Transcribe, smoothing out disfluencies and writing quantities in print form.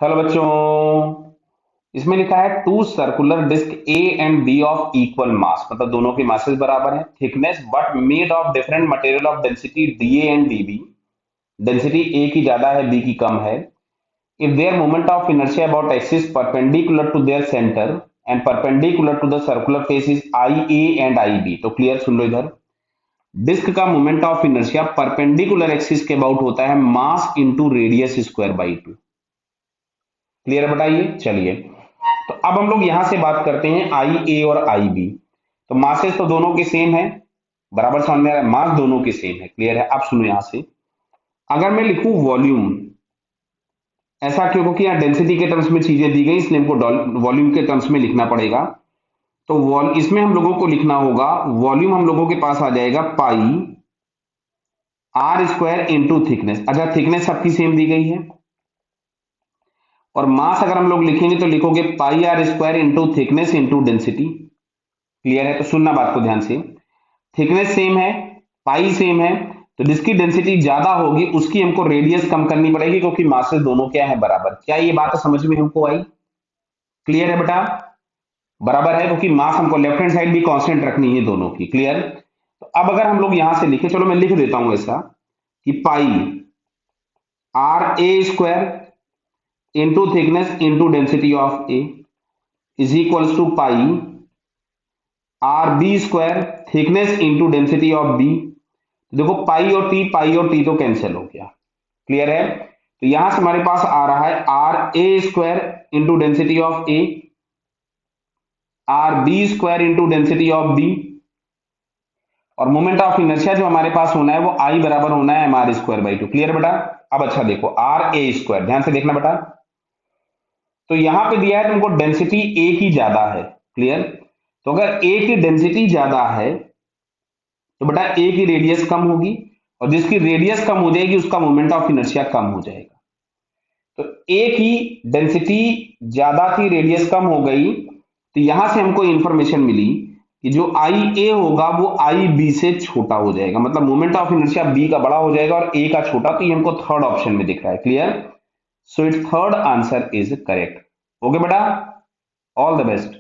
Hello बच्चों। इसमें लिखा है two circular disc A and B of equal mass, मतलब दोनों के मासेस बराबर हैं, thickness but made of different material of density D A and D B. Density A की ज्यादा है, बी की कम है। If their moment of inertia about axis perpendicular to their centre and perpendicular to the circular face is I A and I B. तो clear सुन लो इधर, डिस्क का moment of inertia perpendicular axis के about होता है mass into radius square by two. Clear है, बताइए। चलिए, तो अब हम लोग यहां से बात करते हैं आई ए और आई बी। तो मासेस तो दोनों के सेम है, बराबर समझ में आ रहा है, मास दोनों के सेम है। क्लियर है। अब सुनो यहां से, अगर मैं लिखूं वॉल्यूम, ऐसा क्यों? क्योंकि यहाँ डेंसिटी के टर्म्स में चीजें दी गई, इसलिए हमको वॉल्यूम के टर्म्स में लिखना पड़ेगा। तो वॉल इसमें हम लोगों को लिखना होगा, वॉल्यूम हम लोगों के पास आ जाएगा पाई आर स्क्वायर इंटू थिकनेस। अच्छा, थिकनेस सबकी सेम दी गई है, और मास अगर हम लोग लिखेंगे तो लिखोगे pi r square into thickness into density. Clear है। तो सुनना बात को ध्यान से, थिकनेस सेम है, पाई सेम है, तो जिसकी डेंसिटी ज्यादा होगी उसकी हमको रेडियस कम करनी पड़ेगी, क्योंकि मासेस दोनों क्या है, बराबर। क्या ये बात समझ में हमको आई? क्लियर है बेटा? बराबर है, क्योंकि मास हमको लेफ्ट हैंड साइड भी कांस्टेंट रखनी है दोनों की। क्लियर? तो अब अगर हम लोग यहां से लिखे, चलो मैं लिख देता हूं ऐसा कि pi r A square into thickness into density of A is equals to pi r B square thickness into density of B. देखो पाई और टी तो कैंसिल हो गया। क्लियर है। तो यहां से हमारे पास आ रहा है R A square into density of A, R B square into density of B, और मोमेंट ऑफ इनर्शिया जो हमारे पास होना है वो आई बराबर होना है M R square by two. Clear बेटा? अब अच्छा देखो, आर ए स्क्वायर, ध्यान से देखना बेटा। तो यहां पे दिया है तुमको डेंसिटी ए की ज्यादा है। क्लियर? तो अगर ए की डेंसिटी ज्यादा है तो बेटा ए की रेडियस कम होगी, और जिसकी रेडियस कम हो जाएगी उसका मोमेंट ऑफ इनर्शिया कम हो जाएगा। तो ए की डेंसिटी ज्यादा थी, रेडियस कम हो गई, तो यहां से हमको इंफॉर्मेशन मिली कि जो आई ए होगा वो आई बी से छोटा हो जाएगा, मतलब मोमेंट ऑफ इनर्शिया बी का बड़ा हो जाएगा और ए का छोटा। तो ये हमको थर्ड ऑप्शन में दिख रहा है। Clear? So it's third answer is correct. Okay बेटा, ऑल द बेस्ट।